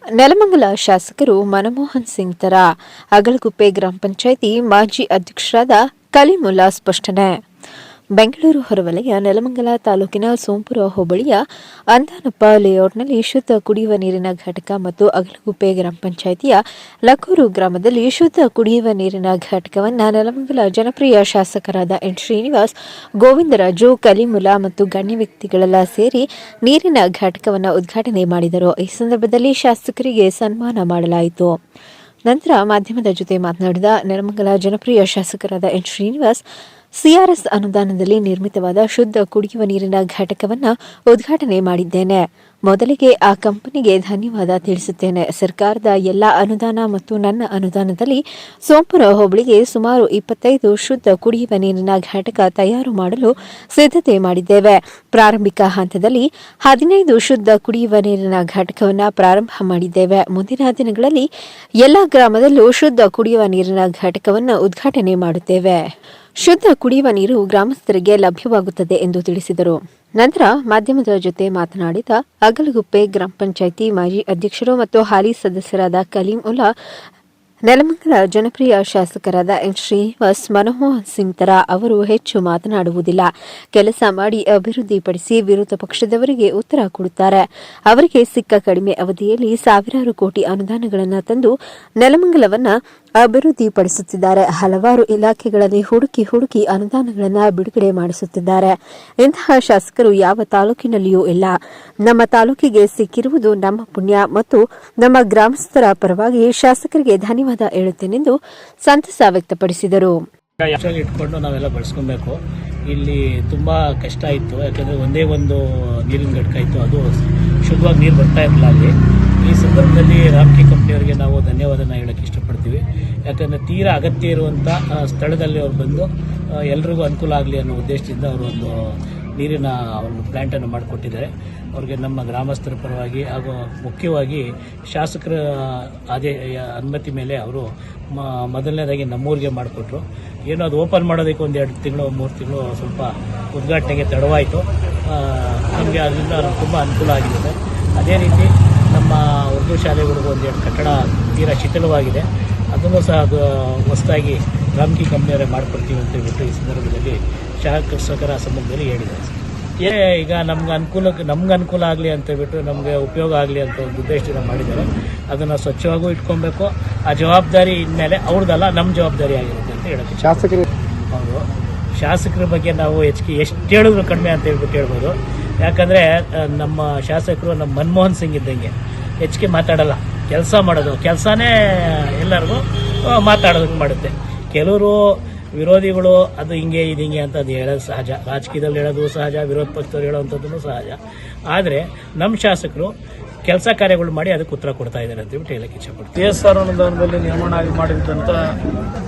ನೆಲಮಂಗಲ ಶಾಸಕರು ಮನಮೋಹನ್ ಸಿಂಗ್ ತರ ಅಗಳಗುಪ್ಪೆ ಗ್ರಾಮ ಪಂಚಾಯಿತಿ ಮಾಜಿ ಅಧ್ಯಕ್ಷರಾದ ಕಲಿಮುಲ್ಲಾ ಸ್ಪಷ್ಟನೆ. ಬೆಂಗಳೂರು ಹೊರವಲಯ ನೆಲಮಂಗಲ ತಾಲೂಕಿನ ಸೋಂಪುರ ಹೋಬಳಿಯ ಅಂದಾನಪ್ಪ ಲೇಔಟ್ನಲ್ಲಿ ಶುದ್ಧ ಕುಡಿಯುವ ನೀರಿನ ಘಟಕ ಮತ್ತು ಅಗಳಗುಪ್ಪೆ ಗ್ರಾಮ ಪಂಚಾಯಿತಿಯ ಲಕ್ಕೂರು ಗ್ರಾಮದಲ್ಲಿ ಶುದ್ಧ ಕುಡಿಯುವ ನೀರಿನ ಘಟಕವನ್ನು ನೆಲಮಂಗಲ ಜನಪ್ರಿಯ ಶಾಸಕರಾದ ಎನ್ ಶ್ರೀನಿವಾಸ್, ಗೋವಿಂದರಾಜು, ಕಲಿಮುಲ್ಲಾ ಮತ್ತು ಗಣ್ಯ ವ್ಯಕ್ತಿಗಳೆಲ್ಲ ಸೇರಿ ನೀರಿನ ಘಟಕವನ್ನು ಉದ್ಘಾಟನೆ ಮಾಡಿದರು. ಈ ಸಂದರ್ಭದಲ್ಲಿ ಶಾಸಕರಿಗೆ ಸನ್ಮಾನ ಮಾಡಲಾಯಿತು. ನಂತರ ಮಾಧ್ಯಮದ ಜೊತೆ ಮಾತನಾಡಿದ ನೆಲಮಂಗಲ ಜನಪ್ರಿಯ ಶಾಸಕರಾದ ಎನ್ ಶ್ರೀನಿವಾಸ್, ಸಿಆರ್ಎಸ್ ಅನುದಾನದಲ್ಲಿ ನಿರ್ಮಿತವಾದ ಶುದ್ಧ ಕುಡಿಯುವ ನೀರಿನ ಘಟಕವನ್ನು ಉದ್ಘಾಟನೆ ಮಾಡಿದ್ದೇನೆ. ಮೊದಲಿಗೆ ಆ ಕಂಪನಿಗೆ ಧನ್ಯವಾದ ತಿಳಿಸುತ್ತೇನೆ. ಸರ್ಕಾರದ ಎಲ್ಲ ಅನುದಾನ ಮತ್ತು ನನ್ನ ಅನುದಾನದಲ್ಲಿ ಸೋಂಪುರ ಹೋಬಳಿಗೆ ಸುಮಾರು 25 ಶುದ್ಧ ಕುಡಿಯುವ ನೀರಿನ ಘಟಕ ತಯಾರು ಮಾಡಲು ಸಿದ್ಧತೆ ಮಾಡಿದ್ದೇವೆ. ಪ್ರಾರಂಭಿಕ ಹಂತದಲ್ಲಿ 15 ಶುದ್ಧ ಕುಡಿಯುವ ನೀರಿನ ಘಟಕವನ್ನು ಪ್ರಾರಂಭ ಮಾಡಿದ್ದೇವೆ. ಮುಂದಿನ ದಿನಗಳಲ್ಲಿ ಎಲ್ಲ ಗ್ರಾಮದಲ್ಲೂ ಶುದ್ಧ ಕುಡಿಯುವ ನೀರಿನ ಘಟಕವನ್ನು ಉದ್ಘಾಟನೆ ಮಾಡುತ್ತೇವೆ. ಶುದ್ಧ ಕುಡಿಯುವ ನೀರು ಗ್ರಾಮಸ್ಥರಿಗೆ ಲಭ್ಯವಾಗುತ್ತದೆ ಎಂದು ತಿಳಿಸಿದರು. ನಂತರ ಮಾಧ್ಯಮದ ಜೊತೆ ಮಾತನಾಡಿದ ಅಗಳಗುಪ್ಪೆ ಗ್ರಾಮ ಪಂಚಾಯಿತಿ ಮಾಜಿ ಅಧ್ಯಕ್ಷರು ಮತ್ತು ಹಾಲಿ ಸದಸ್ಯರಾದ ಕಲೀಮುಲ್ಲಾ, ನೆಲಮಂಗಲ ಜನಪ್ರಿಯ ಶಾಸಕರಾದ ಎನ್ ಶ್ರೀನಿವಾಸ್, ಮನಮೋಹನ್ ಸಿಂಗ್ ತರ ಅವರು ಹೆಚ್ಚು ಮಾತನಾಡುವುದಿಲ್ಲ. ಕೆಲಸ ಮಾಡಿ ಅಭಿವೃದ್ಧಿಪಡಿಸಿ ವಿರೋಧ ಪಕ್ಷದವರಿಗೆ ಉತ್ತರ ಕೊಡುತ್ತಾರೆ. ಅವರಿಗೆ ಸಿಕ್ಕ ಕಡಿಮೆ ಅವಧಿಯಲ್ಲಿ ಸಾವಿರಾರು ಕೋಟಿ ಅನುದಾನಗಳನ್ನು ತಂದು ನೆಲಮಂಗಲವನ್ನು ಅಭಿವೃದ್ಧಿಪಡಿಸುತ್ತಿದ್ದಾರೆ. ಹಲವಾರು ಇಲಾಖೆಗಳಲ್ಲಿ ಹುಡುಕಿ ಅನುದಾನಗಳನ್ನು ಬಿಡುಗಡೆ ಮಾಡಿಸುತ್ತಿದ್ದಾರೆ. ಇಂತಹ ಶಾಸಕರು ಯಾವ ತಾಲೂಕಿನಲ್ಲಿಯೂ ಇಲ್ಲ. ನಮ್ಮ ತಾಲೂಕಿಗೆ ಸಿಕ್ಕಿರುವುದು ನಮ್ಮ ಪುಣ್ಯ ಮತ್ತು ನಮ್ಮ ಗ್ರಾಮಸ್ಥರ ಪರವಾಗಿ ಶಾಸಕರಿಗೆ ಧನ್ಯವಾದ ಹೇಳುತ್ತೇನೆಂದು ಸಂತಸ ವ್ಯಕ್ತಪಡಿಸಿದರು. ಇಟ್ಕೊಂಡು ನಾವೆಲ್ಲ ಬಳಸ್ಕೊಬೇಕು. ಇಲ್ಲಿ ತುಂಬಾ ಕಷ್ಟ ಇತ್ತು, ಯಾಕಂದ್ರೆ ಒಂದೇ ಒಂದು ನೀರಿನ ಘಟಕ ಇತ್ತು, ಅದು ಶುದ್ಧವಾಗಿ ನೀರು ಬರ್ತಾ ಇರಲಿಲ್ಲ ಅಲ್ಲಿ. ಈ ಸಂದರ್ಭದಲ್ಲಿ ರಾಮ್ಕಿ ಕಂಪ್ನಿಯವರಿಗೆ ನಾವು ಧನ್ಯವಾದನ ಹೇಳಕ್ಕೆ ಇಷ್ಟಪಡ್ತೀವಿ. ಯಾಕಂದರೆ ತೀರಾ ಅಗತ್ಯ ಇರುವಂಥ ಸ್ಥಳದಲ್ಲಿ ಅವ್ರು ಬಂದು ಎಲ್ರಿಗೂ ಅನುಕೂಲ ಆಗಲಿ ಅನ್ನೋ ಉದ್ದೇಶದಿಂದ ಅವರು ಒಂದು ನೀರಿನ ಒಂದು ಪ್ಲ್ಯಾಂಟನ್ನು ಮಾಡಿಕೊಟ್ಟಿದ್ದಾರೆ. ಅವ್ರಿಗೆ ನಮ್ಮ ಗ್ರಾಮಸ್ಥರ ಪರವಾಗಿ ಹಾಗೂ ಮುಖ್ಯವಾಗಿ ಶಾಸಕರ ಅನುಮತಿ ಮೇಲೆ ಅವರು ಮೊದಲನೇದಾಗಿ ನಮ್ಮೂರಿಗೆ ಮಾಡಿಕೊಟ್ರು. ಏನೋ ಅದು ಓಪನ್ ಮಾಡೋದಕ್ಕೆ ಒಂದು 2 ತಿಂಗಳು 3 ತಿಂಗಳು ಸ್ವಲ್ಪ ಉದ್ಘಾಟನೆಗೆ ತಡವಾಯಿತು. ನಮಗೆ ಅದರಿಂದ ತುಂಬ ಅನುಕೂಲ ಆಗಿದೆ. ಅದೇ ರೀತಿ ನಮ್ಮ ಉರ್ದು ಶಾಲೆಗಳಿಗೂ 1-2 ಕಟ್ಟಡ ತೀರಾ ಶಿಥಿಲವಾಗಿದೆ, ಅದನ್ನು ಸಹ ಹೊಸದಾಗಿ ರಾಮ್ಕಿ ಕಂಪ್ನಿಯವರೇ ಮಾಡಿಕೊಡ್ತೀವಿ ಅಂತ ಹೇಳ್ಬಿಟ್ಟು ಈ ಸಂದರ್ಭದಲ್ಲಿ ಶಾಸಕರ ಸಂಬಂಧದಲ್ಲಿ ಹೇಳಿದ್ದಾರೆ. ಈಗ ನಮ್ಗೆ ಅನುಕೂಲ ಆಗಲಿ ಅಂತ ಹೇಳ್ಬಿಟ್ಟು, ನಮಗೆ ಉಪಯೋಗ ಆಗಲಿ ಅಂತ ಒಂದು ಉದ್ದೇಶದಿಂದ ಮಾಡಿದ್ದಾರೆ. ಅದನ್ನು ಸ್ವಚ್ಛವಾಗೂ ಇಟ್ಕೊಬೇಕು. ಆ ಜವಾಬ್ದಾರಿ ಇನ್ಮೇಲೆ ಅವ್ರದ್ದಲ್ಲ, ನಮ್ಮ ಜವಾಬ್ದಾರಿ ಆಗಿರುತ್ತೆ ಅಂತ ಹೇಳುತ್ತೆ. ಶಾಸಕರ ಬಗ್ಗೆ ನಾವು ಎಷ್ಟು ಹೇಳಿದ್ರು ಕಡಿಮೆ ಅಂತ ಹೇಳ್ಬಿಟ್ಟು ಹೇಳ್ಬೋದು. ಯಾಕಂದರೆ ನಮ್ಮ ಶಾಸಕರು ನಮ್ಮ ಮನಮೋಹನ್ ಸಿಂಗ್ ಇದ್ದಂಗೆ ಹೆಚ್ಚಿಗೆ ಮಾತಾಡಲ್ಲ, ಕೆಲಸ ಮಾಡೋದು, ಕೆಲಸನೇ ಎಲ್ಲರಿಗೂ ಮಾತಾಡೋದಕ್ಕೆ ಮಾಡುತ್ತೆ. ಕೆಲವರು ವಿರೋಧಿಗಳು ಅದು ಹಿಂಗೆ ಇದು ಹಿಂಗೆ ಅಂತ ಅದು ಹೇಳೋದು ಸಹಜ, ರಾಜಕೀಯದಲ್ಲಿ ಹೇಳೋದು ಸಹಜ, ವಿರೋಧ ಪಕ್ಷದವ್ರು ಹೇಳೋವಂಥದ್ದು ಸಹಜ. ಆದರೆ ನಮ್ಮ ಶಾಸಕರು ಕೆಲಸ ಕಾರ್ಯಗಳು ಮಾಡಿ ಅದಕ್ಕೆ ಉತ್ತರ ಕೊಡ್ತಾ ಇದ್ದಾರೆ ಅಂತ ಹೇಳ್ಬಿಟ್ಟು ಹೇಳಕ್ಕೆ ಇಷ್ಟಪಡ್ತೀನಿ. TSR ಅನುದಾನದಲ್ಲಿ ನಿರ್ಮಾಣ ಮಾಡಿದಂಥ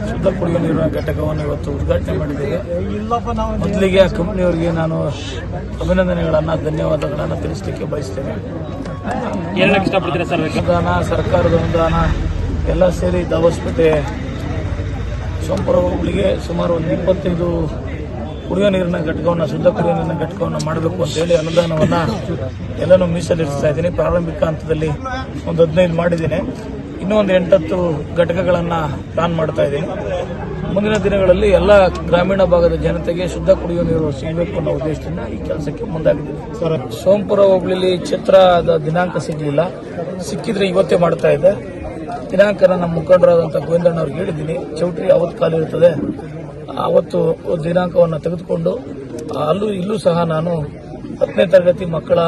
ಶುದ್ಧ ಕುಡಿಯುವ ನೀರಿನ ಘಟಕವನ್ನು ಇವತ್ತು ಉದ್ಘಾಟನೆ ಮಾಡಿದ್ದೇವೆ. ಮೊದಲಿಗೆ ಆ ಕಂಪನಿಯವರಿಗೆ ನಾನು ಅಭಿನಂದನೆಗಳನ್ನು, ಧನ್ಯವಾದಗಳನ್ನು ತಿಳಿಸಲಿಕ್ಕೆ ಬಯಸ್ತೇನೆ. ಅನುದಾನ, ಸರ್ಕಾರದ ಅನುದಾನ ಎಲ್ಲ ಸೇರಿ ದಾವಸ್ಪೇಟೆ ಸೋಂಪುರ ಹೋಬಳಿಗೆ ಸುಮಾರು ಒಂದು 25 ಕುಡಿಯುವ ನೀರಿನ ಘಟಕವನ್ನು, ಶುದ್ಧ ಕುಡಿಯುವ ನೀರಿನ ಘಟಕವನ್ನು ಮಾಡಬೇಕು ಅಂತ ಹೇಳಿ ಅನುದಾನವನ್ನು ಎಲ್ಲನೂ ಮೀಸಲಿರಿಸ್ತಾ ಇದ್ದೀನಿ. ಪ್ರಾರಂಭಿಕ ಹಂತದಲ್ಲಿ ಒಂದು 15 ಮಾಡಿದ್ದೀನಿ. ಇನ್ನೂ ಒಂದು 8-10 ಘಟಕಗಳನ್ನು ಪ್ಲಾನ್ ಮಾಡ್ತಾ ಇದ್ದೀನಿ. ಮುಂದಿನ ದಿನಗಳಲ್ಲಿ ಎಲ್ಲ ಗ್ರಾಮೀಣ ಭಾಗದ ಜನತೆಗೆ ಶುದ್ಧ ಕುಡಿಯುವ ನೀರು ಸಿಗಬೇಕು ಅನ್ನೋ ಉದ್ದೇಶದಿಂದ ಈ ಕೆಲಸಕ್ಕೆ ಮುಂದಾಗಿದ್ದೀನಿ. ಸೋಂಪುರ ಹೋಬಳಿಲಿ ಚಿತ್ರದ ದಿನಾಂಕ ಸಿಗಲಿಲ್ಲ, ಸಿಕ್ಕಿದ್ರೆ ಇವತ್ತೇ ಮಾಡ್ತಾ ಇದ್ದೆ. ದಿನಾಂಕ ನಮ್ಮ ಮುಖಂಡರಾದಂಥ ಗೋವಿಂದಣ್ಣವ್ರಿಗೆ ಹೇಳಿದ್ದೀನಿ. ಚೌಟ್ರಿ ಅವತ್ತು ಖಾಲಿ ಇರ್ತದೆ, ಅವತ್ತು ದಿನಾಂಕವನ್ನು ತೆಗೆದುಕೊಂಡು ಇಲ್ಲೂ ಸಹ ನಾನು 10ನೇ ತರಗತಿ ಮಕ್ಕಳ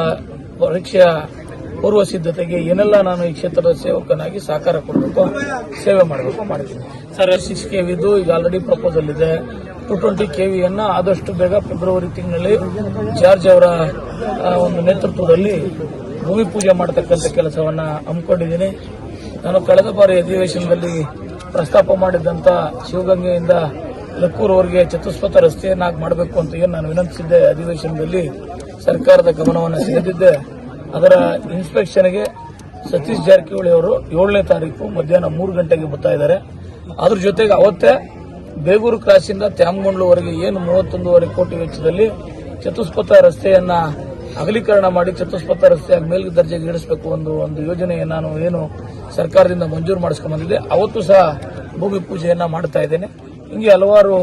ಪರೀಕ್ಷೆಯ ಪೂರ್ವ ಸಿದ್ಧತೆಗೆ ಏನೆಲ್ಲ ನಾನು ಈ ಕ್ಷೇತ್ರದ ಸೇವಕನಾಗಿ ಸಹಕಾರ ಕೊಡಬೇಕು, ಸೇವೆ ಮಾಡಬೇಕು ಮಾಡಿದ್ದೀನಿ. 6 KV ಇದು ಈಗ ಆಲ್ರೆಡಿ ಪ್ರಪೋಸಲ್ ಇದೆ. 220 KVಯನ್ನು ಆದಷ್ಟು ಬೇಗ ಫೆಬ್ರವರಿ ತಿಂಗಳಲ್ಲಿ ಜಾರ್ಜ್ ಅವರ ಒಂದು ನೇತೃತ್ವದಲ್ಲಿ ಭೂಮಿ ಪೂಜೆ ಮಾಡತಕ್ಕಂಥ ಕೆಲಸವನ್ನು ಹಮ್ಮಿಕೊಂಡಿದ್ದೀನಿ. ನಾನು ಕಳೆದ ಬಾರಿ ಅಧಿವೇಶನದಲ್ಲಿ ಪ್ರಸ್ತಾಪ ಮಾಡಿದ್ದಂಥ ಶಿವಗಂಗೆಯಿಂದ ಲಕ್ಕೂರವರೆಗೆ ಚತುಷ್ಪಥ ರಸ್ತೆಯನ್ನಾಗಿ ಮಾಡಬೇಕು ಅಂತ ಏನು ನಾನು ವಿನಂತಿಸಿದ್ದೆ ಅಧಿವೇಶನದಲ್ಲಿ, ಸರ್ಕಾರದ ಗಮನವನ್ನು ಸೆಳೆದಿದ್ದೆ. ಅದರ ಇನ್ಸ್ಪೆಕ್ಷನ್ಗೆ ಸತೀಶ್ ಜಾರಕಿಹೊಳಿ ಅವರು 7ನೇ ತಾರೀಕು ಮಧ್ಯಾಹ್ನ 3 ಗಂಟೆಗೆ ಬರ್ತಾ ಇದ್ದಾರೆ. ಅದ್ರ ಜೊತೆಗೆ ಅವತ್ತೇ ಬೇಗೂರು ಕ್ರಾಸಿಂದ ತ್ಯಾಮಗೊಂಡ್ಲುವರೆಗೆ ಏನು 31.5 ಕೋಟಿ ವೆಚ್ಚದಲ್ಲಿ ಚತುಷ್ಪಥ ರಸ್ತೆಯನ್ನ ಅಗಲೀಕರಣ ಮಾಡಿ ಚತುಷ್ಪಥ ರಸ್ತೆಯಾಗಿ ಮೇಲ್ ದರ್ಜೆಗೆ ಇಳಿಸಬೇಕು ಒಂದು ಯೋಜನೆ ನಾನು ಏನು ಸರ್ಕಾರದಿಂದ ಮಂಜೂರು ಮಾಡಿಸ್ಕೊಂಡ್ ಬಂದಿದ್ದೆ. ಅವತ್ತು ಸಹ ಭೂಮಿ ಪೂಜೆಯನ್ನ ಮಾಡ್ತಾ ಇದ್ದೇನೆ. ಹಿಂಗೆ ಹಲವಾರು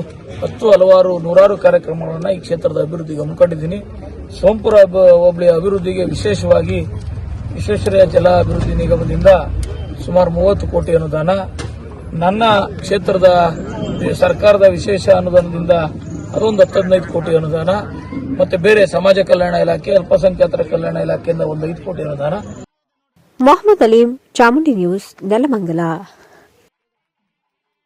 ನೂರಾರು ಕಾರ್ಯಕ್ರಮಗಳನ್ನ ಈ ಕ್ಷೇತ್ರದ ಅಭಿವೃದ್ಧಿಗೆ ಹಮ್ಮಿಕೊಂಡಿದ್ದೀನಿ. ಸೋಂಪುರ ಹೋಬಳಿಯ ಅಭಿವೃದ್ಧಿಗೆ ವಿಶೇಷವಾಗಿ ವಿಶ್ವೇಶ್ವರಯ್ಯ ಜಲ ಅಭಿವೃದ್ಧಿ ನಿಗಮದಿಂದ ಸುಮಾರು 30 ಕೋಟಿ ಅನುದಾನ, ನನ್ನ ಕ್ಷೇತ್ರದ ಸರ್ಕಾರದ ವಿಶೇಷ ಅನುದಾನದಿಂದ ಅದೊಂದು 15 ಕೋಟಿ ಅನುದಾನ, ಮತ್ತೆ ಬೇರೆ ಸಮಾಜ ಕಲ್ಯಾಣ ಇಲಾಖೆ, ಅಲ್ಪಸಂಖ್ಯಾತರ ಕಲ್ಯಾಣ ಇಲಾಖೆಯಿಂದ ಒಂದು 5 ಕೋಟಿ ಅನುದಾನ. ಮೊಹಮ್ಮದ್ ಅಲೀಂ, ಚಾಮುಂಡಿ ನ್ಯೂಸ್, ನೆಲಮಂಗಲ.